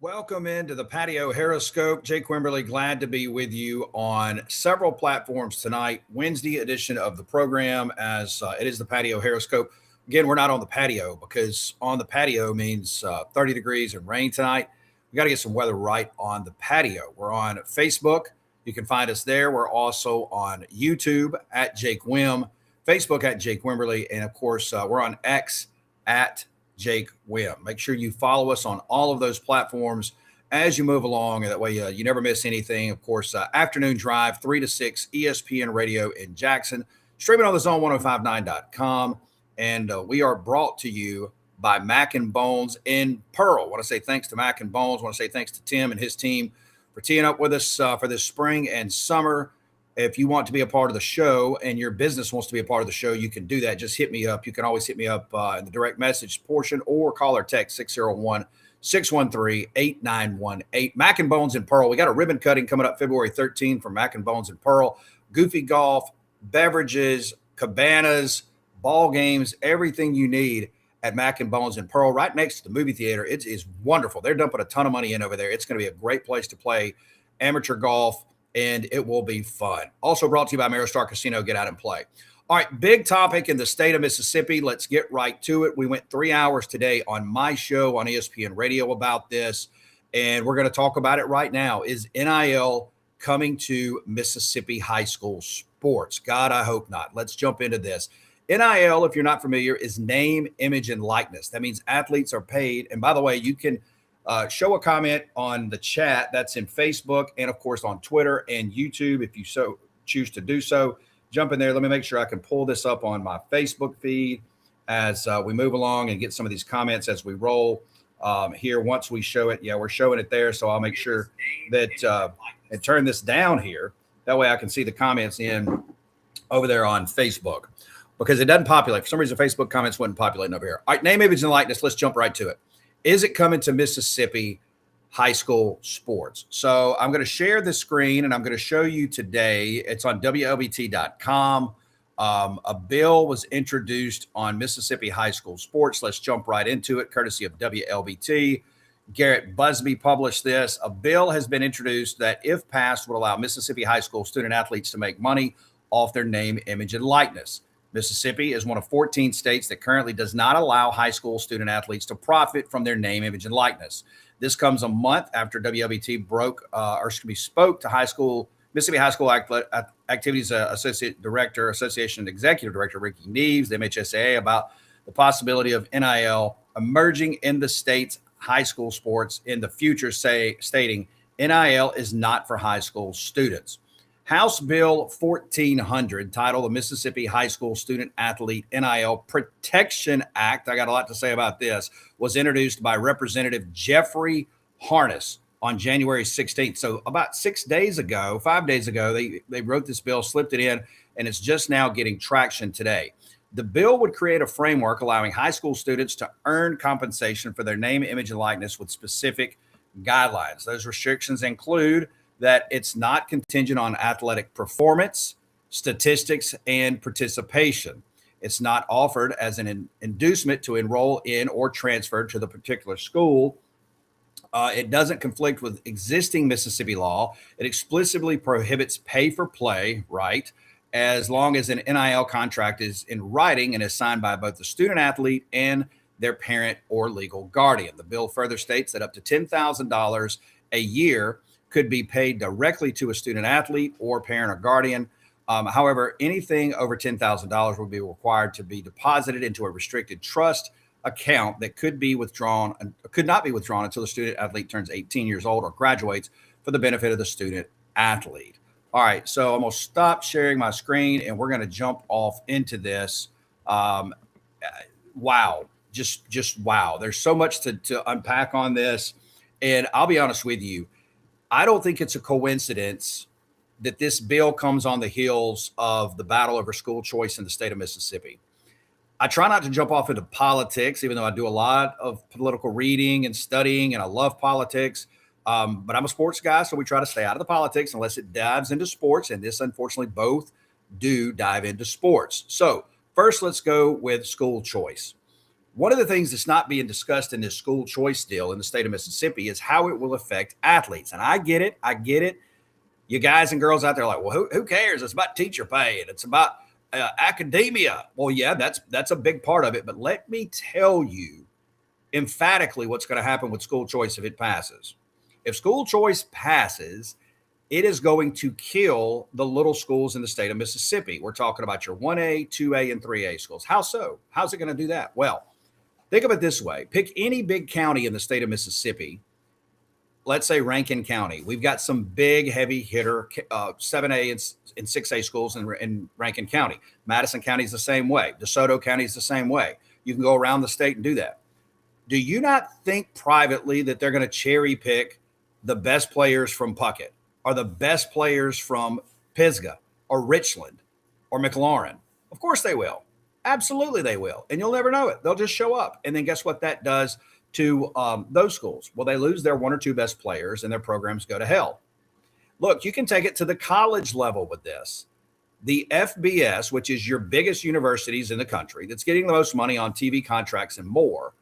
Welcome into the Patio Horoscope. Jake Wimberly, glad to be with you on several platforms tonight. Wednesday edition of the program, as it is the Patio Horoscope. Again, we're not on the patio because on the patio means 30 degrees and rain tonight. We got to get some weather right on the patio. We're on Facebook. You can find us there. We're also on YouTube at Jake Wim, Facebook at Jake Wimberly, and of course, we're on X at Jake Wim. Make sure you follow us on all of those platforms as you move along, and that way you never miss anything. Of course, afternoon drive, 3 to 6, ESPN Radio in Jackson, streaming on the zone1059.com. And we are brought to you by Mac and Bones in Pearl. I want to say thanks to Mac and Bones. I want to say thanks to Tim and his team for teeing up with us for this spring and summer. If you want to be a part of the show and your business wants to be a part of the show, you can do that. Just hit me up. You can always hit me up in the direct message portion or call or text 601-613-8918. Mac and Bones in Pearl. We got a ribbon cutting coming up February 13th from Mac and Bones in Pearl. Goofy golf, beverages, cabanas, ball games, everything you need at Mac and Bones in Pearl, right next to the movie theater. It is wonderful. They're dumping a ton of money in over there. It's going to be a great place to play amateur golf, and it will be fun. Also brought to you by Maristar Casino. Get out and play. All right, big topic in the state of Mississippi. Let's get right to it. We went 3 hours today on my show on ESPN Radio about this, and we're going to talk about it right now. Is NIL coming to Mississippi high school sports? God, I hope not. Let's jump into this. NIL, if you're not familiar, is name, image, and likeness. That means athletes are paid. And by the way, you can show a comment on the chat. That's in Facebook and, of course, on Twitter and YouTube if you so choose to do so. Jump in there. Let me make sure I can pull this up on my Facebook feed as we move along and get some of these comments as we roll here once we show it. Yeah, we're showing it there, so I'll make sure that and turn this down here. That way I can see the comments in over there on Facebook because it doesn't populate. For some reason, Facebook comments wasn't populating over here. All right, name, image, and likeness. Let's jump right to it. Is it coming to Mississippi high school sports? So I'm going to share the screen and I'm going to show you today. It's on WLBT.com. A bill was introduced on Mississippi high school sports. Let's jump right into it, courtesy of WLBT. Garrett Busby published this. A bill has been introduced that, if passed, would allow Mississippi high school student athletes to make money off their name, image, and likeness. Mississippi is one of 14 states that currently does not allow high school student athletes to profit from their name, image, and likeness. This comes a month after WLBT spoke to Mississippi High School Activities Association Executive Director Ricky Neves, the MHSAA, about the possibility of NIL emerging in the state's high school sports in the future, stating NIL is not for high school students. House Bill 1400, titled the Mississippi High School Student Athlete NIL Protection Act, I got a lot to say about this, was introduced by Representative Jeffrey Harness on January 16th. So about 5 days ago, they wrote this bill, slipped it in, and it's just now getting traction today. The bill would create a framework allowing high school students to earn compensation for their name, image, and likeness with specific guidelines. Those restrictions include that it's not contingent on athletic performance, statistics, and participation. It's not offered as an inducement to enroll in or transfer to the particular school. It doesn't conflict with existing Mississippi law. It explicitly prohibits pay for play, right, as long as an NIL contract is in writing and is signed by both the student athlete and their parent or legal guardian. The bill further states that up to $10,000 a year could be paid directly to a student athlete or parent or guardian. However, anything over $10,000 will be required to be deposited into a restricted trust account that could not be withdrawn until the student athlete turns 18 years old or graduates for the benefit of the student athlete. All right, so I'm going to stop sharing my screen and we're going to jump off into this. Wow, just wow. There's so much to unpack on this. And I'll be honest with you, I don't think it's a coincidence that this bill comes on the heels of the battle over school choice in the state of Mississippi. I try not to jump off into politics, even though I do a lot of political reading and studying, and I love politics. But I'm a sports guy, so we try to stay out of the politics unless it dives into sports. And this, unfortunately, both do dive into sports. So first, let's go with school choice. One of the things that's not being discussed in this school choice deal in the state of Mississippi is how it will affect athletes. And I get it. I get it. You guys and girls out there are like, well, who cares? It's about teacher pay and it's about academia. Well, yeah, that's a big part of it. But let me tell you emphatically what's going to happen with school choice if it passes. If school choice passes, it is going to kill the little schools in the state of Mississippi. We're talking about your 1A, 2A, and 3A schools. How so? How's it going to do that? Well, think of it this way. Pick any big county in the state of Mississippi. Let's say Rankin County. We've got some big, heavy hitter 7A and 6A schools in Rankin County. Madison County is the same way. DeSoto County is the same way. You can go around the state and do that. Do you not think privately that they're going to cherry pick the best players from Puckett or the best players from Pisgah or Richland or McLaurin? Of course they will. Absolutely they will. And you'll never know it. They'll just show up. And then guess what that does to those schools? Well, they lose their one or two best players and their programs go to hell. Look, you can take it to the college level with this. The FBS, which is your biggest universities in the country, that's getting the most money on TV contracts and more,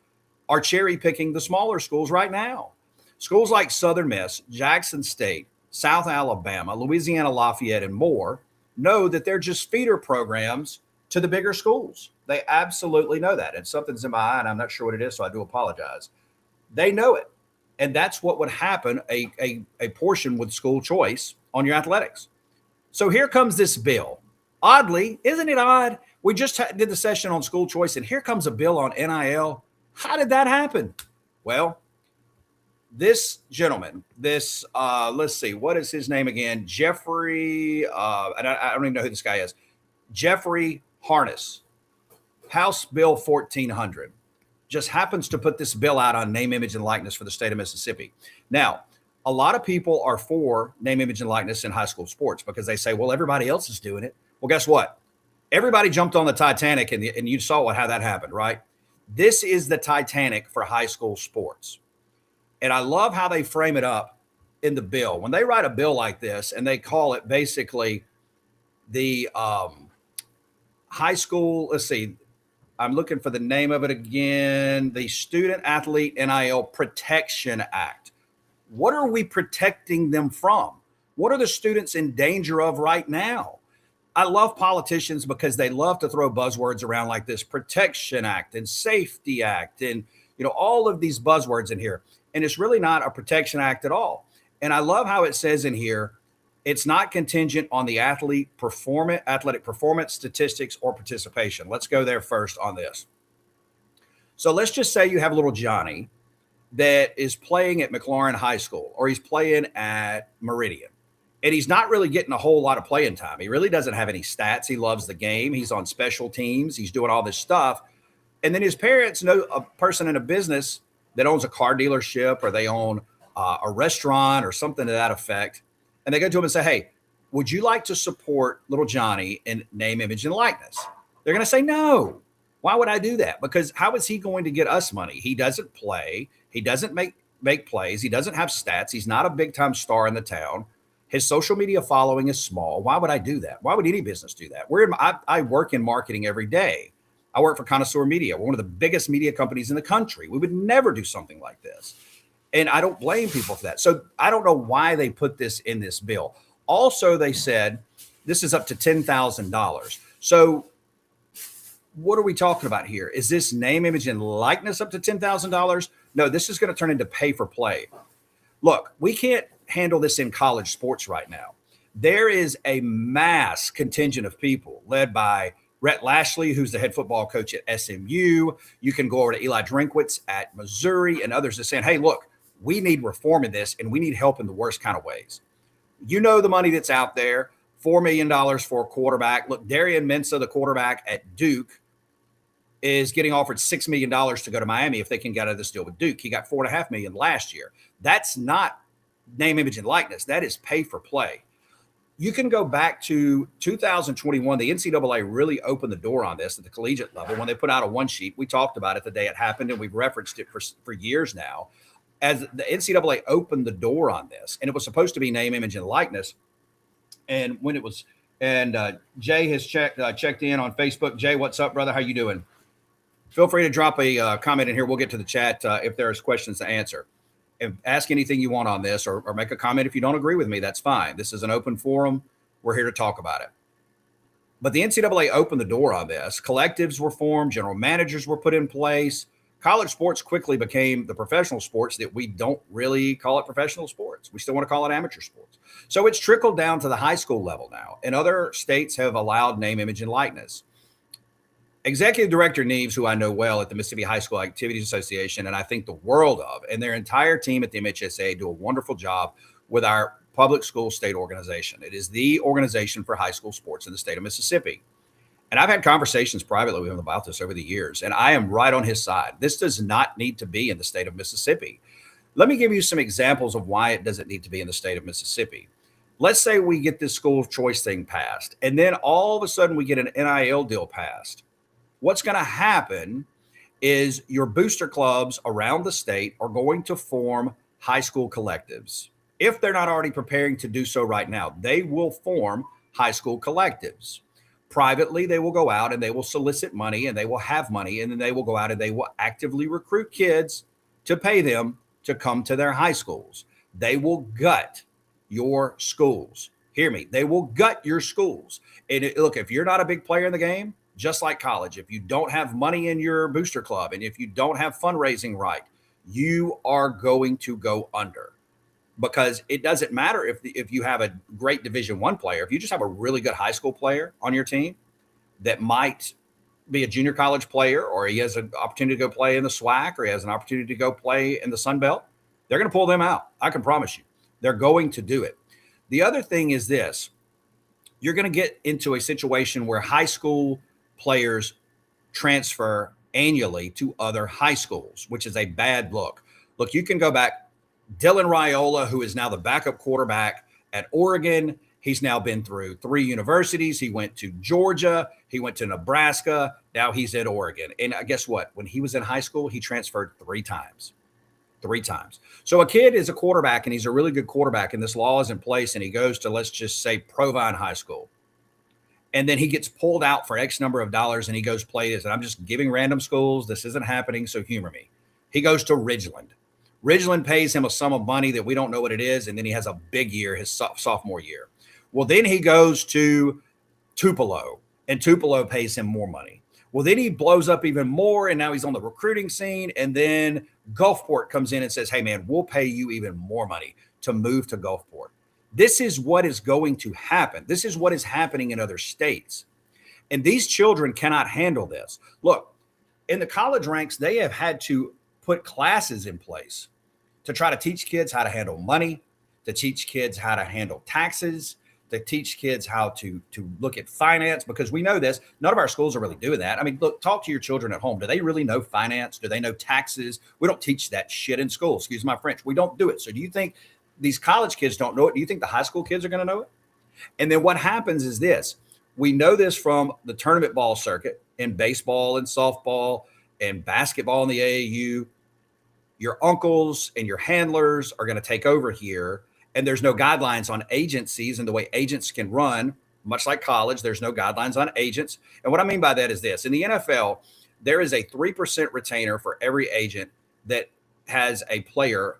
are cherry picking the smaller schools right now. Schools like Southern Miss, Jackson State, South Alabama, Louisiana Lafayette, and more know that they're just feeder programs to the bigger schools. They absolutely know that. And something's in my eye, and I'm not sure what it is, so I do apologize. They know it. And that's what would happen, a portion with school choice on your athletics. So here comes this bill. Oddly, isn't it odd? We just did the session on school choice, and here comes a bill on NIL. How did that happen? Well, this gentleman, let's see, what is his name again? Jeffrey, and I don't even know who this guy is. Jeffrey Harness, House Bill 1400, just happens to put this bill out on name, image, and likeness for the state of Mississippi. Now, a lot of people are for name, image, and likeness in high school sports because they say, well, everybody else is doing it. Well, guess what? Everybody jumped on the Titanic, and you saw how that happened, right? This is the Titanic for high school sports. And I love how they frame it up in the bill. When they write a bill like this and they call it basically the high school, let's see, I'm looking for the name of it again, the Student Athlete NIL Protection Act. What are we protecting them from? What are the students in danger of right now? I love politicians because they love to throw buzzwords around like this Protection Act and Safety Act and, all of these buzzwords in here. And it's really not a protection act at all. And I love how it says in here, it's not contingent on the athletic performance, statistics, or participation. Let's go there first on this. So let's just say you have little Johnny that is playing at McLaurin High School, or he's playing at Meridian. And he's not really getting a whole lot of playing time. He really doesn't have any stats. He loves the game. He's on special teams. He's doing all this stuff. And then his parents know a person in a business that owns a car dealership, or they own a restaurant or something to that effect. And they go to him and say, hey, would you like to support little Johnny in name, image, and likeness? They're going to say, no. Why would I do that? Because how is he going to get us money? He doesn't play. He doesn't make plays. He doesn't have stats. He's not a big-time star in the town. His social media following is small. Why would I do that? Why would any business do that? I work in marketing every day. I work for Connoisseur Media. We're one of the biggest media companies in the country. We would never do something like this. And I don't blame people for that. So I don't know why they put this in this bill. Also, they said this is up to $10,000. So what are we talking about here? Is this name, image, and likeness up to $10,000? No, this is going to turn into pay for play. Look, we can't handle this in college sports right now. There is a mass contingent of people led by Rhett Lashley, who's the head football coach at SMU. You can go over to Eli Drinkwitz at Missouri and others that saying, hey, look, we need reform in this and we need help in the worst kind of ways. You know the money that's out there, $4 million for a quarterback. Look, Darian Mensah, the quarterback at Duke, is getting offered $6 million to go to Miami if they can get out of this deal with Duke. He got $4.5 million last year. That's not name, image, and likeness. That is pay for play. You can go back to 2021. The NCAA really opened the door on this at the collegiate level when they put out a one sheet. We talked about it the day it happened, and we've referenced it for years now. As the NCAA opened the door on this, and it was supposed to be name, image, and likeness. And when it was, Jay has checked in on Facebook. Jay, what's up, brother? How you doing? Feel free to drop a comment in here. We'll get to the chat if there's questions to answer. And ask anything you want on this, or make a comment if you don't agree with me. That's fine. This is an open forum. We're here to talk about it. But the NCAA opened the door on this. Collectives were formed, general managers were put in place. College sports quickly became the professional sports that we don't really call it professional sports. We still want to call it amateur sports. So it's trickled down to the high school level now. And other states have allowed name, image, and likeness. Executive Director Neves, who I know well at the Mississippi High School Activities Association, and I think the world of, and their entire team at the MHSA do a wonderful job with our public school state organization. It is the organization for high school sports in the state of Mississippi. And I've had conversations privately with him about this over the years, and I am right on his side. This does not need to be in the state of Mississippi. Let me give you some examples of why it doesn't need to be in the state of Mississippi. Let's say we get this school of choice thing passed, and then all of a sudden we get an NIL deal passed. What's going to happen is your booster clubs around the state are going to form high school collectives. If they're not already preparing to do so right now, they will form high school collectives. Privately, they will go out and they will solicit money, and they will have money, and then they will go out and they will actively recruit kids to pay them to come to their high schools. They will gut your schools. Hear me. They will gut your schools. And look, if you're not a big player in the game, just like college, if you don't have money in your booster club and if you don't have fundraising right, you are going to go under. Because it doesn't matter if you have a great Division I player. If you just have a really good high school player on your team that might be a junior college player, or he has an opportunity to go play in the SWAC, or he has an opportunity to go play in the Sun Belt, they're going to pull them out. I can promise you. They're going to do it. The other thing is this. You're going to get into a situation where high school players transfer annually to other high schools, which is a bad look. Look, you can go back. Dylan Raiola, who is now the backup quarterback at Oregon, he's now been through 3 universities. He went to Georgia. He went to Nebraska. Now he's at Oregon. And guess what? When he was in high school, he transferred 3 times. 3 times. So a kid is a quarterback, and he's a really good quarterback, and this law is in place, and he goes to, let's just say, Provine High School. And then he gets pulled out for X number of dollars, and he goes play this. And I'm just giving random schools. This isn't happening, so humor me. He goes to Ridgeland. Ridgeland pays him a sum of money that we don't know what it is, and then he has a big year his sophomore year. Well, then he goes to Tupelo, and Tupelo pays him more money. Well, then he blows up even more, and now he's on the recruiting scene, and then Gulfport comes in and says, hey, man, we'll pay you even more money to move to Gulfport. This is what is going to happen. This is what is happening in other states. And these children cannot handle this. Look, in the college ranks, they have had to put classes in place to try to teach kids how to handle money, to teach kids how to handle taxes, to teach kids how to look at finance, because we know this. None of our schools are really doing that. I mean, look, talk to your children at home. Do they really know finance? Do they know taxes? We don't teach that shit in school. Excuse my French. We don't do it. So do you think these college kids don't know it? Do you think the high school kids are going to know it? And then what happens is this. We know this from the tournament ball circuit in baseball and softball and basketball in the AAU. Your uncles and your handlers are going to take over here. And there's no guidelines on agencies and the way agents can run, much like college. There's no guidelines on agents. And what I mean by that is this. In the NFL, there is a 3% retainer for every agent that has a player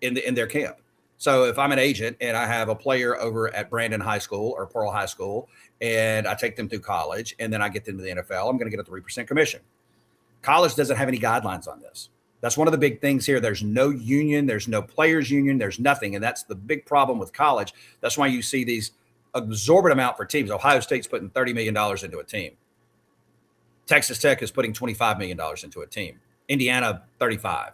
in their camp. So if I'm an agent and I have a player over at Brandon High School or Pearl High School, and I take them through college and then I get them to the NFL, I'm going to get a 3% commission. College doesn't have any guidelines on this. That's one of the big things here. There's no union. There's no players union. There's nothing. And that's the big problem with college. That's why you see these exorbitant amount for teams. Ohio State's putting $30 million into a team. Texas Tech is putting $25 million into a team. Indiana, 35.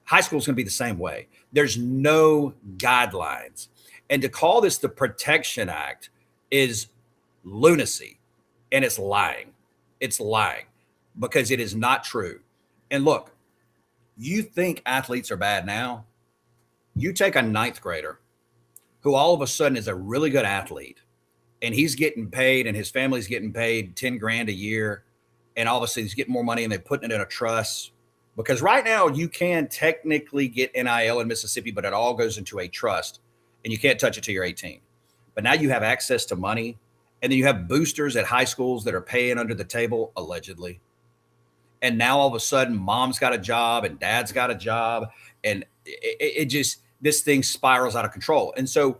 High school is going to be the same way. There's no guidelines. And to call this the Protection Act is lunacy. And it's lying. It's lying because it is not true. And look, you think athletes are bad now? You take a 9th grader who all of a sudden is a really good athlete, and he's getting paid and his family's getting paid 10 grand a year. And obviously he's getting more money and they're putting it in a trust, because right now you can technically get NIL in Mississippi, but it all goes into a trust and you can't touch it till you're 18. But now you have access to money, and then you have boosters at high schools that are paying under the table, allegedly. And now all of a sudden, mom's got a job and dad's got a job. And it just, this thing spirals out of control. And so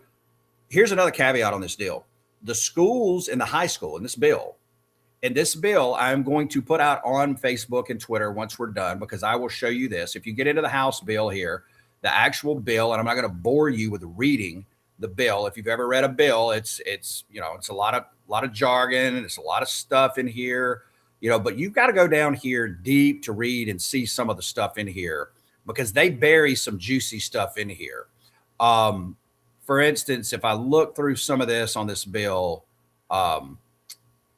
here's another caveat on this deal. The schools in the high school in this bill, I'm going to put out on Facebook and Twitter once we're done, because I will show you this. If you get into the House bill here, the actual bill, and I'm not going to bore you with reading the bill. If you've ever read a bill, it's a lot of jargon and it's a lot of stuff in here, but you've got to go down here deep to read and see some of the stuff in here, because they bury some juicy stuff in here. For instance, if I look through some of this on this bill,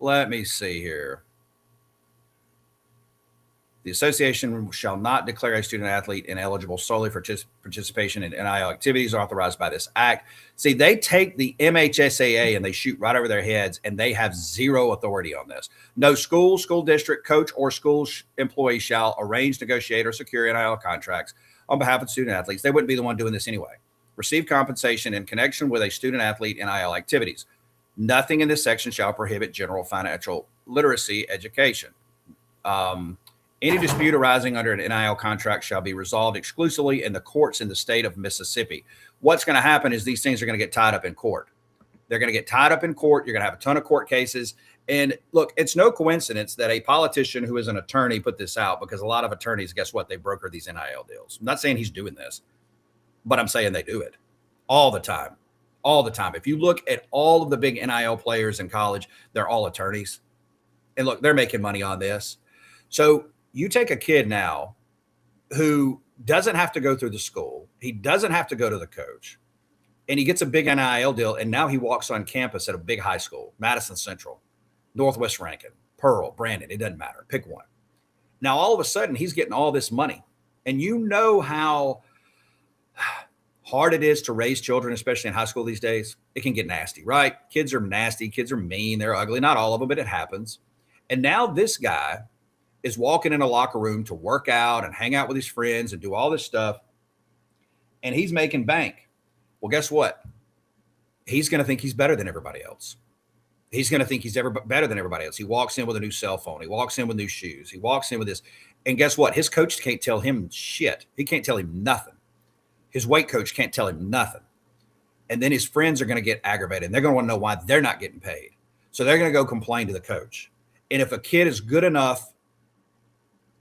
let me see here. The association shall not declare a student athlete ineligible solely for participation in NIL activities authorized by this act. See, they take the MHSAA and they shoot right over their heads, and they have zero authority on this. No school, school district, coach, or school employee shall arrange, negotiate, or secure NIL contracts on behalf of student athletes. They wouldn't be the one doing this anyway. Receive compensation in connection with a student athlete NIL activities. Nothing in this section shall prohibit general financial literacy education. Any dispute arising under an NIL contract shall be resolved exclusively in the courts in the state of Mississippi. What's going to happen is these things are going to get tied up in court. They're going to get tied up in court. You're going to have a ton of court cases. And look, it's no coincidence that a politician who is an attorney put this out, because a lot of attorneys, guess what? They broker these NIL deals. I'm not saying he's doing this, but I'm saying they do it all the time. All the time. If you look at all of the big NIL players in college, they're all attorneys. And look, they're making money on this. So you take a kid now who doesn't have to go through the school. He doesn't have to go to the coach. And he gets a big NIL deal. And now he walks on campus at a big high school, Madison Central, Northwest Rankin, Pearl, Brandon. It doesn't matter. Pick one. Now, all of a sudden, he's getting all this money. And you know how hard it is to raise children, especially in high school these days. It can get nasty, right? Kids are nasty. Kids are mean. They're ugly. Not all of them, but it happens. And now this guy is walking in a locker room to work out and hang out with his friends and do all this stuff. And he's making bank. Well, guess what? He's going to think he's better than everybody else. He's going to think he's better than everybody else. He walks in with a new cell phone. He walks in with new shoes. He walks in with this. And guess what? His coach can't tell him shit. He can't tell him nothing. His weight coach can't tell him nothing. And then his friends are going to get aggravated. And they're going to want to know why they're not getting paid. So they're going to go complain to the coach. And if a kid is good enough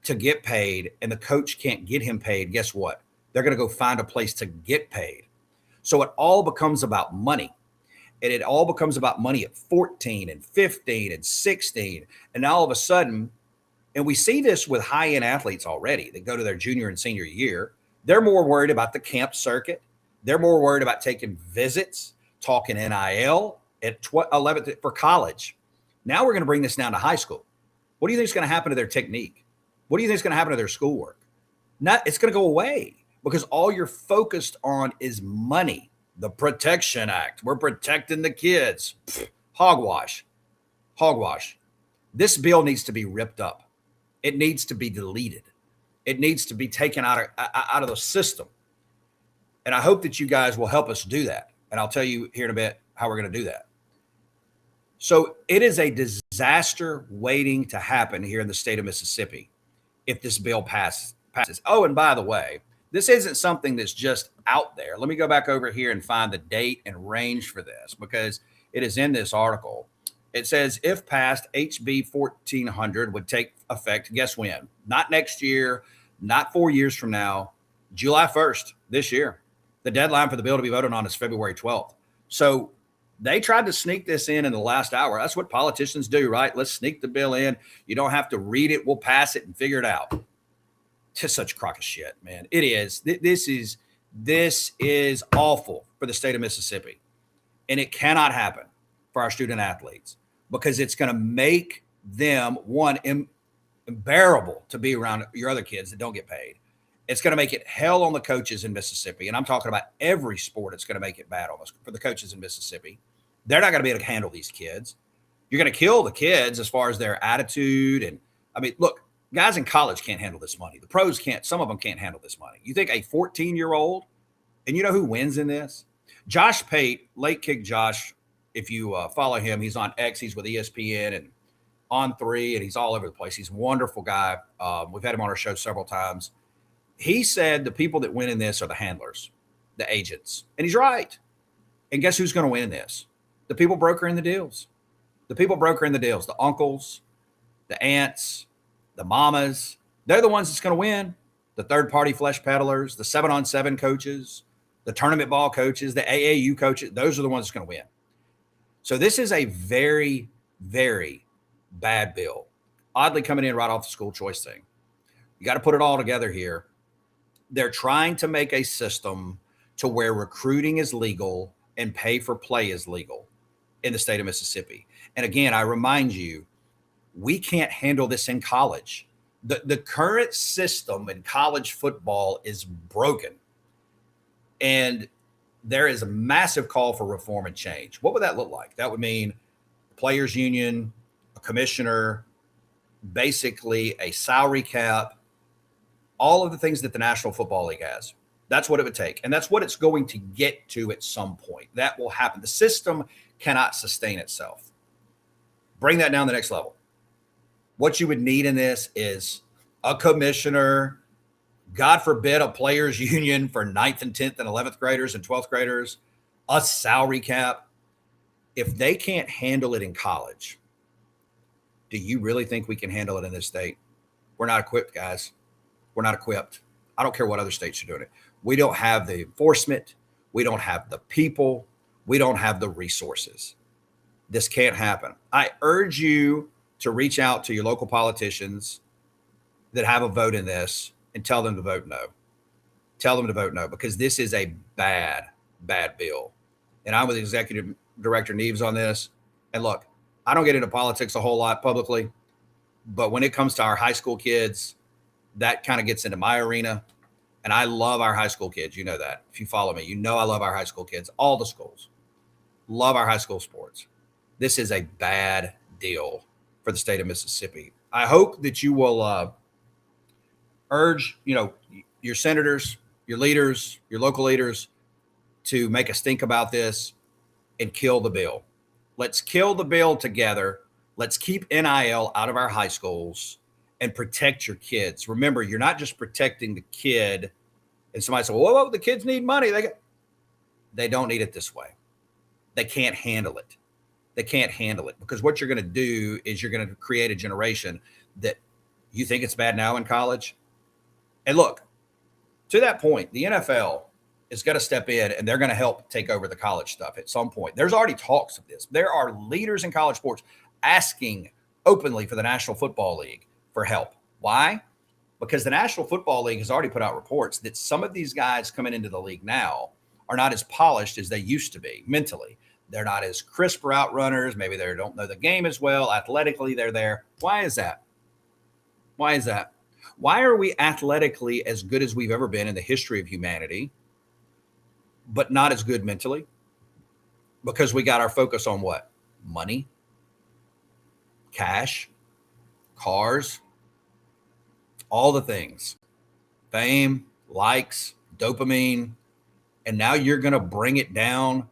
to get paid and the coach can't get him paid, guess what? They're going to go find a place to get paid. So it all becomes about money. And it all becomes about money at 14 and 15 and 16. And now all of a sudden, and we see this with high-end athletes already that go to their junior and senior year, they're more worried about the camp circuit. They're more worried about taking visits, talking NIL at 11th for college. Now we're going to bring this down to high school. What do you think is going to happen to their technique? What do you think is going to happen to their schoolwork? It's going to go away, because all you're focused on is money. The Protection Act. We're protecting the kids. Hogwash. Hogwash. This bill needs to be ripped up. It needs to be deleted. It needs to be taken out of the system. And I hope that you guys will help us do that. And I'll tell you here in a bit how we're going to do that. So it is a disaster waiting to happen here in the state of Mississippi if this bill passes. Oh, and by the way, this isn't something that's just out there. Let me go back over here and find the date and range for this, because it is in this article. It says, if passed, HB 1400 would take effect, guess when? Not next year, not 4 years from now, July 1st this year. The deadline for the bill to be voted on is February 12th. So they tried to sneak this in the last hour. That's what politicians do, right? Let's sneak the bill in. You don't have to read it. We'll pass it and figure it out. Just such a crock of shit, man. It is. This is awful for the state of Mississippi. And it cannot happen for our student athletes, because it's going to make them, one, unbearable to be around your other kids that don't get paid. It's going to make it hell on the coaches in Mississippi. And I'm talking about every sport. It's going to make it bad almost for the coaches in Mississippi. They're not going to be able to handle these kids. You're going to kill the kids as far as their attitude. And I mean, look, guys in college can't handle this money. The pros can't. Some of them can't handle this money. You think a 14-year-old, and you know who wins in this? Josh Pate, late kick Josh. If you follow him, he's on X. He's with ESPN and On3, and he's all over the place. He's a wonderful guy. We've had him on our show several times. He said the people that win in this are the handlers, the agents. And he's right. And guess who's going to win in this? The people brokering the deals. The people brokering the deals, the uncles, the aunts, the mamas. They're the ones that's going to win. The third-party flesh peddlers, the 7-on-7 coaches, the tournament ball coaches, the AAU coaches. Those are the ones that's going to win. So this is a very, very bad bill. Oddly coming in right off the school choice thing. You got to put it all together here. They're trying to make a system to where recruiting is legal and pay for play is legal in the state of Mississippi. And again, I remind you, we can't handle this in college. The current system in college football is broken. And there is a massive call for reform and change. What would that look like? That would mean a players union, a commissioner, basically a salary cap, all of the things that the National Football League has. That's what it would take. And that's what it's going to get to at some point. That will happen. The system cannot sustain itself. Bring that down to the next level. What you would need in this is a commissioner, God forbid, a players union for 9th and 10th and 11th graders and 12th graders, a salary cap. If they can't handle it in college, do you really think we can handle it in this state? We're not equipped, guys. We're not equipped. I don't care what other states are doing it. We don't have the enforcement. We don't have the people. We don't have the resources. This can't happen. I urge you to reach out to your local politicians that have a vote in this and tell them to vote no. Tell them to vote no, because this is a bad, bad bill. And I'm with Executive Director Neves on this. And look, I don't get into politics a whole lot publicly, but when it comes to our high school kids, that kind of gets into my arena. And I love our high school kids. You know that. If you follow me, you know I love our high school kids. All the schools. Love our high school sports. This is a bad deal for the state of Mississippi. I hope that you will urge, your senators, your leaders, your local leaders to make a stink about this and kill the bill. Let's kill the bill together. Let's keep NIL out of our high schools and protect your kids. Remember, you're not just protecting the kid. And somebody said, whoa, the kids need money. They don't need it this way. They can't handle it. They can't handle it, because what you're going to do is you're going to create a generation that you think it's bad now in college. And look, to that point, the NFL is going to step in and they're going to help take over the college stuff at some point. There's already talks of this. There are leaders in college sports asking openly for the National Football League for help. Why? Because the National Football League has already put out reports that some of these guys coming into the league now are not as polished as they used to be mentally. They're not as crisp route runners. Maybe they don't know the game as well. Athletically, they're there. Why is that? Why is that? Why are we athletically as good as we've ever been in the history of humanity, but not as good mentally? Because we got our focus on what? Money, cash, cars, all the things, fame, likes, dopamine. And now you're going to bring it down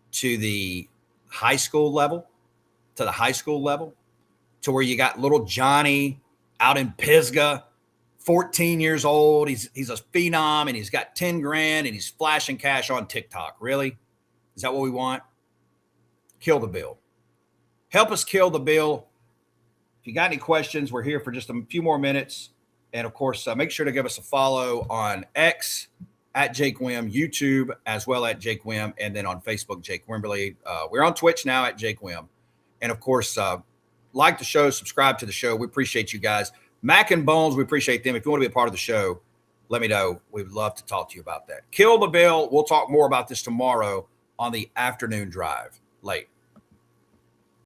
to the high school level, to where you got little Johnny out in Pisgah, 14 years old. He's a phenom and he's got 10 grand and he's flashing cash on TikTok. Really? Is that what we want? Kill the bill. Help us kill the bill. If you got any questions, we're here for just a few more minutes. And of course, make sure to give us a follow on X at Jake Wim, YouTube as well at Jake Wim, and then on Facebook, Jake Wimberly. We're on Twitch now at Jake Wim. And of course, like the show, subscribe to the show. We appreciate you guys. Mac and Bones, we appreciate them. If you want to be a part of the show, let me know. We'd love to talk to you about that. Kill the bill. We'll talk more about this tomorrow on the afternoon drive. Late.